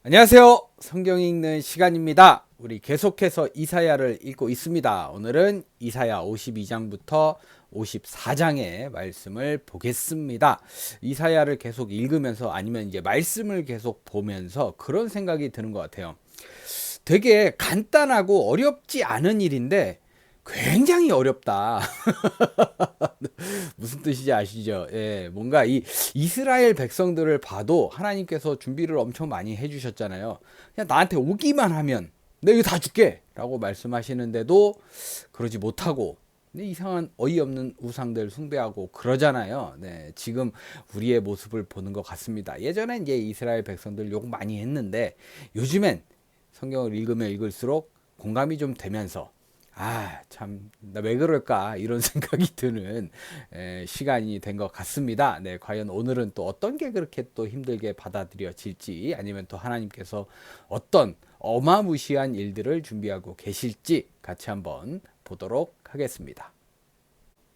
안녕하세요. 성경 읽는 시간입니다. 우리 계속해서 이사야를 읽고 있습니다. 오늘은 이사야 52장부터 54장의 말씀을 보겠습니다. 이사야를 계속 읽으면서 아니면 이제 말씀을 계속 보면서 그런 생각이 드는 것 같아요. 되게 간단하고 어렵지 않은 일인데 굉장히 어렵다. 무슨 뜻인지 아시죠? 예, 뭔가 이 이스라엘 백성들을 봐도 하나님께서 준비를 엄청 많이 해주셨잖아요. 그냥 나한테 오기만 하면 내가 이거 다 줄게 라고 말씀하시는데도 그러지 못하고 이상한 어이없는 우상들 숭배하고 그러잖아요. 네, 지금 우리의 모습을 보는 것 같습니다. 예전엔 이제 이스라엘 백성들 욕 많이 했는데 요즘엔 성경을 읽으면 읽을수록 공감이 좀 되면서 참, 나 왜 그럴까 이런 생각이 드는 시간이 된 것 같습니다. 네, 과연 오늘은 또 어떤 게 그렇게 또 힘들게 받아들여질지 아니면 또 하나님께서 어떤 어마무시한 일들을 준비하고 계실지 같이 한번 보도록 하겠습니다.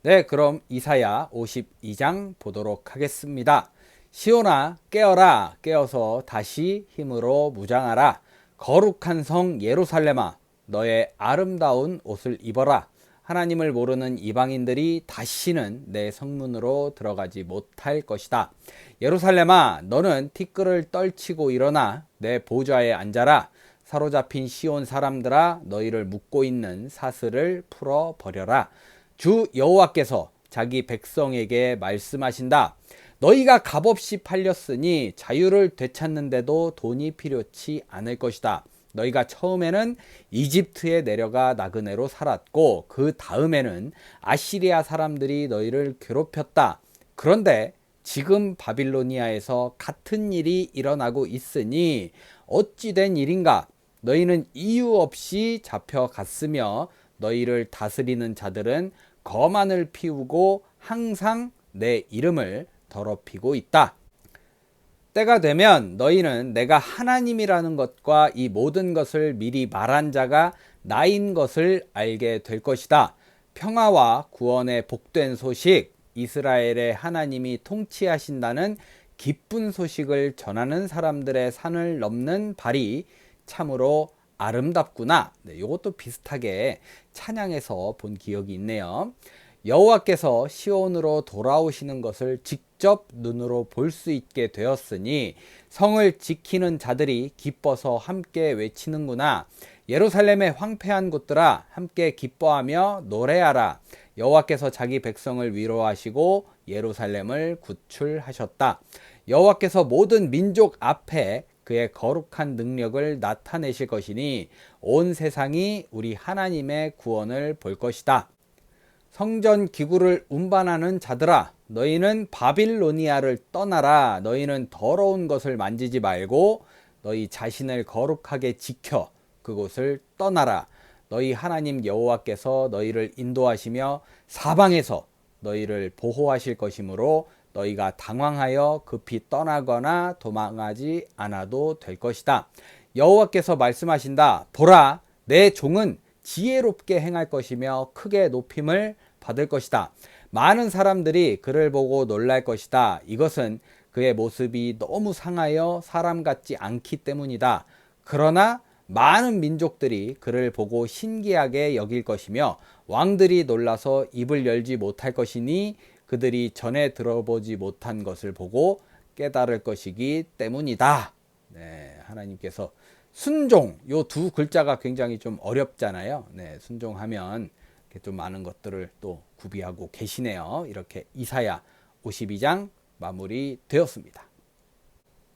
네, 그럼 이사야 52장 보도록 하겠습니다. 시온아 깨어라, 깨어서 다시 힘으로 무장하라. 거룩한 성 예루살렘아, 너의 아름다운 옷을 입어라. 하나님을 모르는 이방인들이 다시는 내 성문으로 들어가지 못할 것이다. 예루살렘아, 너는 티끌을 떨치고 일어나 내 보좌에 앉아라. 사로잡힌 시온 사람들아, 너희를 묶고 있는 사슬을 풀어버려라. 주 여호와께서 자기 백성에게 말씀하신다. 너희가 값없이 팔렸으니 자유를 되찾는데도 돈이 필요치 않을 것이다. 너희가 처음에는 이집트에 내려가 나그네로 살았고 그 다음에는 아시리아 사람들이 너희를 괴롭혔다. 그런데 지금 바빌로니아에서 같은 일이 일어나고 있으니 어찌 된 일인가? 너희는 이유 없이 잡혀갔으며 너희를 다스리는 자들은 거만을 피우고 항상 내 이름을 더럽히고 있다. 때가 되면 너희는 내가 하나님이라는 것과 이 모든 것을 미리 말한 자가 나인 것을 알게 될 것이다. 평화와 구원의 복된 소식, 이스라엘의 하나님이 통치하신다는 기쁜 소식을 전하는 사람들의 산을 넘는 발이 참으로 아름답구나. 네, 이것도 비슷하게 찬양에서 본 기억이 있네요. 여호와께서 시온으로 돌아오시는 것을 직접 눈으로 볼 수 있게 되었으니 성을 지키는 자들이 기뻐서 함께 외치는구나. 예루살렘의 황폐한 곳들아, 함께 기뻐하며 노래하라. 여호와께서 자기 백성을 위로하시고 예루살렘을 구출하셨다. 여호와께서 모든 민족 앞에 그의 거룩한 능력을 나타내실 것이니 온 세상이 우리 하나님의 구원을 볼 것이다. 성전 기구를 운반하는 자들아, 너희는 바빌로니아를 떠나라. 너희는 더러운 것을 만지지 말고 너희 자신을 거룩하게 지켜 그곳을 떠나라. 너희 하나님 여호와께서 너희를 인도하시며 사방에서 너희를 보호하실 것이므로 너희가 당황하여 급히 떠나거나 도망하지 않아도 될 것이다. 여호와께서 말씀하신다. 보라, 내 종은 지혜롭게 행할 것이며 크게 높임을 받을 것이다. 많은 사람들이 그를 보고 놀랄 것이다. 이것은 그의 모습이 너무 상하여 사람 같지 않기 때문이다. 그러나 많은 민족들이 그를 보고 신기하게 여길 것이며 왕들이 놀라서 입을 열지 못할 것이니 그들이 전에 들어보지 못한 것을 보고 깨달을 것이기 때문이다. 네, 하나님께서 순종, 요 두 글자가 굉장히 좀 어렵잖아요. 네, 순종하면 이렇게 좀 많은 것들을 또 구비하고 계시네요. 이렇게 이사야 52장 마무리 되었습니다.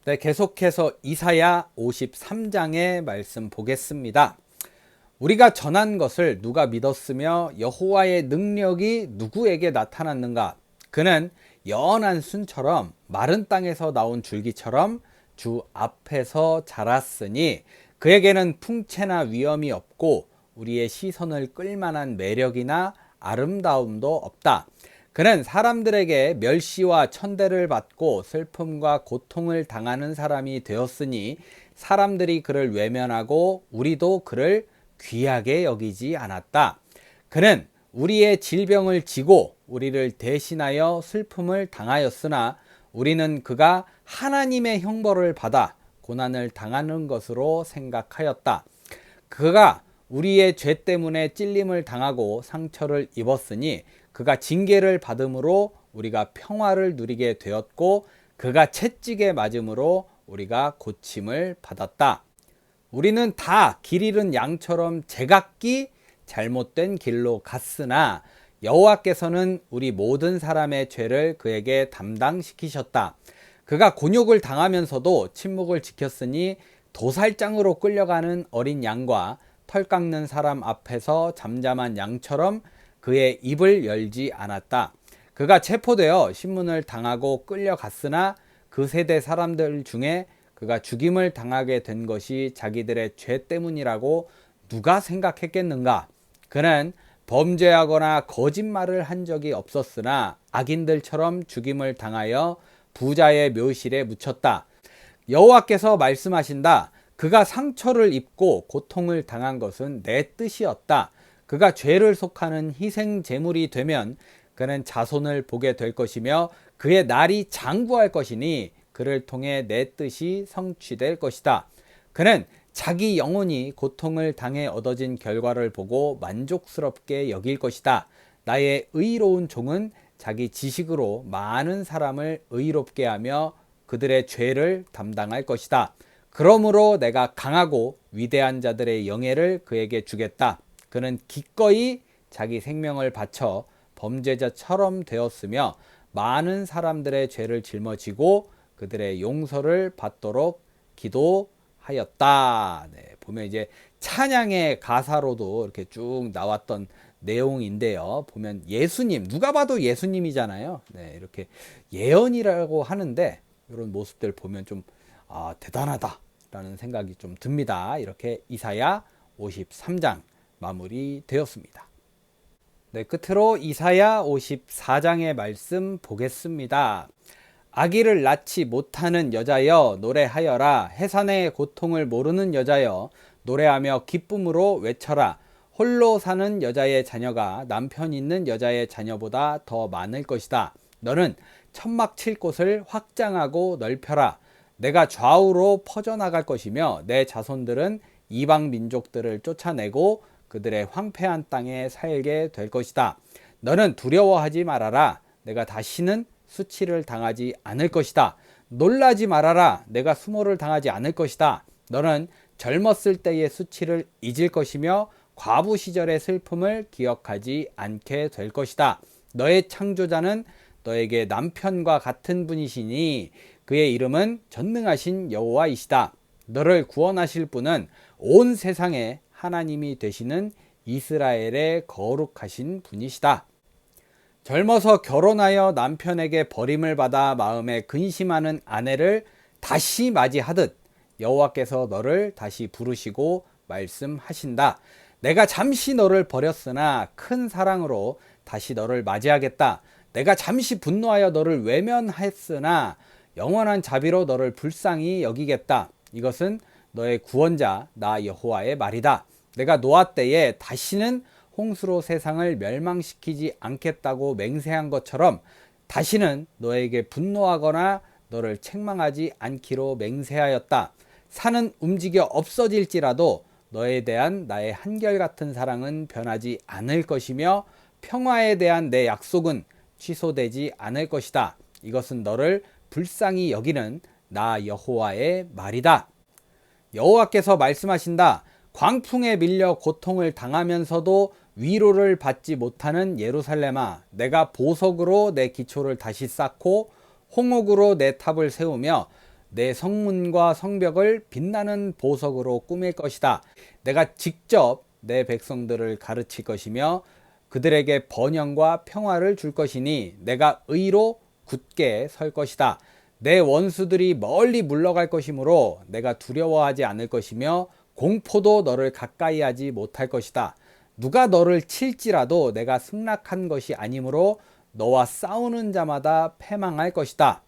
네, 계속해서 이사야 53장의 말씀 보겠습니다. 우리가 전한 것을 누가 믿었으며 여호와의 능력이 누구에게 나타났는가? 그는 연한 순처럼 마른 땅에서 나온 줄기처럼 주 앞에서 자랐으니 그에게는 풍채나 위엄이 없고 우리의 시선을 끌만한 매력이나 아름다움도 없다. 그는 사람들에게 멸시와 천대를 받고 슬픔과 고통을 당하는 사람이 되었으니 사람들이 그를 외면하고 우리도 그를 귀하게 여기지 않았다. 그는 우리의 질병을 지고 우리를 대신하여 슬픔을 당하였으나 우리는 그가 하나님의 형벌을 받아 고난을 당하는 것으로 생각하였다. 그가 우리의 죄 때문에 찔림을 당하고 상처를 입었으니 그가 징계를 받음으로 우리가 평화를 누리게 되었고 그가 채찍에 맞음으로 우리가 고침을 받았다. 우리는 다 길 잃은 양처럼 제각기 잘못된 길로 갔으나 여호와께서는 우리 모든 사람의 죄를 그에게 담당시키셨다. 그가 곤욕을 당하면서도 침묵을 지켰으니 도살장으로 끌려가는 어린 양과 털 깎는 사람 앞에서 잠잠한 양처럼 그의 입을 열지 않았다. 그가 체포되어 신문을 당하고 끌려갔으나 그 세대 사람들 중에 그가 죽임을 당하게 된 것이 자기들의 죄 때문이라고 누가 생각했겠는가? 그는 범죄하거나 거짓말을 한 적이 없었으나 악인들처럼 죽임을 당하여 부자의 묘실에 묻혔다. 여호와께서 말씀하신다. 그가 상처를 입고 고통을 당한 것은 내 뜻이었다. 그가 죄를 속하는 희생 제물이 되면 그는 자손을 보게 될 것이며 그의 날이 장구할 것이니 그를 통해 내 뜻이 성취될 것이다. 그는 자기 영혼이 고통을 당해 얻어진 결과를 보고 만족스럽게 여길 것이다. 나의 의로운 종은 자기 지식으로 많은 사람을 의롭게 하며 그들의 죄를 담당할 것이다. 그러므로 내가 강하고 위대한 자들의 영예를 그에게 주겠다. 그는 기꺼이 자기 생명을 바쳐 범죄자처럼 되었으며 많은 사람들의 죄를 짊어지고 그들의 용서를 받도록 기도하였다. 네, 보면 이제 찬양의 가사로도 이렇게 쭉 나왔던 내용인데요. 보면 예수님, 누가 봐도 예수님이잖아요. 네, 이렇게 예언이라고 하는데 이런 모습들 보면 좀 대단하다라는 생각이 좀 듭니다. 이렇게 이사야 53장 마무리되었습니다. 네, 끝으로 이사야 54장의 말씀 보겠습니다. 아기를 낳지 못하는 여자여 노래하여라. 해산의 고통을 모르는 여자여 노래하며 기쁨으로 외쳐라. 홀로 사는 여자의 자녀가 남편 있는 여자의 자녀보다 더 많을 것이다. 너는 천막 칠 곳을 확장하고 넓혀라. 내가 좌우로 퍼져나갈 것이며 내 자손들은 이방 민족들을 쫓아내고 그들의 황폐한 땅에 살게 될 것이다. 너는 두려워하지 말아라. 내가 다시는 수치를 당하지 않을 것이다. 놀라지 말아라. 내가 수모를 당하지 않을 것이다. 너는 젊었을 때의 수치를 잊을 것이며 과부 시절의 슬픔을 기억하지 않게 될 것이다. 너의 창조자는 너에게 남편과 같은 분이시니 그의 이름은 전능하신 여호와이시다. 너를 구원하실 분은 온 세상에 하나님이 되시는 이스라엘의 거룩하신 분이시다. 젊어서 결혼하여 남편에게 버림을 받아 마음에 근심하는 아내를 다시 맞이하듯 여호와께서 너를 다시 부르시고 말씀하신다. 내가 잠시 너를 버렸으나 큰 사랑으로 다시 너를 맞이하겠다. 내가 잠시 분노하여 너를 외면했으나 영원한 자비로 너를 불쌍히 여기겠다. 이것은 너의 구원자 나 여호와의 말이다. 내가 노아 때에 다시는 홍수로 세상을 멸망시키지 않겠다고 맹세한 것처럼 다시는 너에게 분노하거나 너를 책망하지 않기로 맹세하였다. 산은 움직여 없어질지라도 너에 대한 나의 한결같은 사랑은 변하지 않을 것이며 평화에 대한 내 약속은 취소되지 않을 것이다. 이것은 너를 불쌍히 여기는 나 여호와의 말이다. 여호와께서 말씀하신다. 광풍에 밀려 고통을 당하면서도 위로를 받지 못하는 예루살렘아, 내가 보석으로 내 기초를 다시 쌓고 홍옥으로 내 탑을 세우며 내 성문과 성벽을 빛나는 보석으로 꾸밀 것이다. 내가 직접 내 백성들을 가르칠 것이며 그들에게 번영과 평화를 줄 것이니 내가 의로 굳게 설 것이다. 내 원수들이 멀리 물러갈 것이므로 내가 두려워하지 않을 것이며 공포도 너를 가까이 하지 못할 것이다. 누가 너를 칠지라도 내가 승낙한 것이 아니므로 너와 싸우는 자마다 패망할 것이다.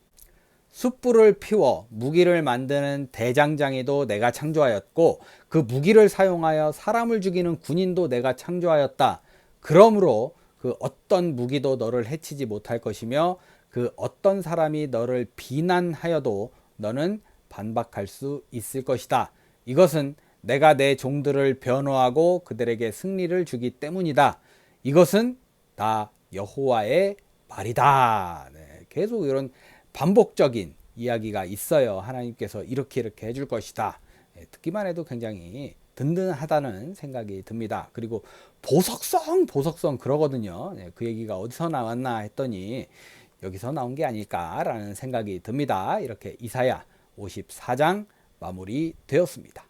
숯불을 피워 무기를 만드는 대장장이도 내가 창조하였고 그 무기를 사용하여 사람을 죽이는 군인도 내가 창조하였다. 그러므로 그 어떤 무기도 너를 해치지 못할 것이며 그 어떤 사람이 너를 비난하여도 너는 반박할 수 있을 것이다. 이것은 내가 내 종들을 변호하고 그들에게 승리를 주기 때문이다. 이것은 나 여호와의 말이다. 네, 계속 이런 반복적인 이야기가 있어요. 하나님께서 이렇게 해줄 것이다. 네, 듣기만 해도 굉장히 든든하다는 생각이 듭니다. 그리고 보석성 그러거든요. 네, 그 얘기가 어디서 나왔나 했더니 여기서 나온 게 아닐까라는 생각이 듭니다. 이렇게 이사야 54장 마무리 되었습니다.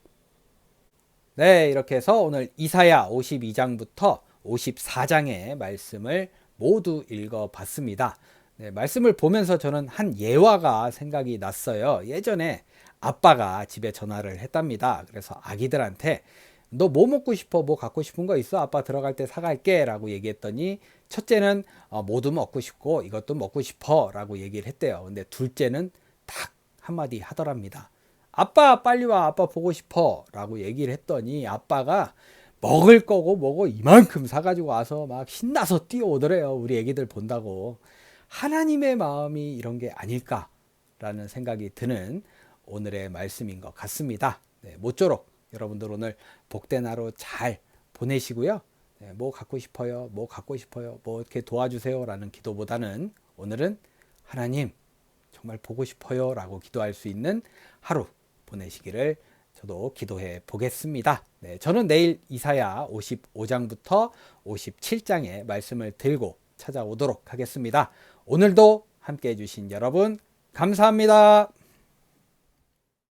네, 이렇게 해서 오늘 이사야 52장부터 54장의 말씀을 모두 읽어봤습니다. 네, 말씀을 보면서 저는 한 예화가 생각이 났어요. 예전에 아빠가 집에 전화를 했답니다. 그래서 아기들한테 너 뭐 먹고 싶어? 뭐 갖고 싶은 거 있어? 아빠 들어갈 때 사갈게 라고 얘기했더니 첫째는 뭐도 먹고 싶고 이것도 먹고 싶어 라고 얘기를 했대요. 근데 둘째는 딱 한마디 하더랍니다. 아빠 빨리 와, 아빠 보고 싶어 라고 얘기를 했더니 아빠가 먹을 거고 뭐고 이만큼 사가지고 와서 막 신나서 뛰어오더래요. 우리 애기들 본다고. 하나님의 마음이 이런 게 아닐까라는 생각이 드는 오늘의 말씀인 것 같습니다. 네, 모쪼록 여러분들 오늘 복된 하루 잘 보내시고요. 네, 뭐 갖고 싶어요? 뭐 갖고 싶어요? 뭐 이렇게 도와주세요 라는 기도보다는 오늘은 하나님 정말 보고 싶어요 라고 기도할 수 있는 하루 보내시기를 저도 기도해 보겠습니다. 네, 저는 내일 이사야 55장부터 57장의 말씀을 들고 찾아오도록 하겠습니다. 오늘도 함께 해주신 여러분 감사합니다.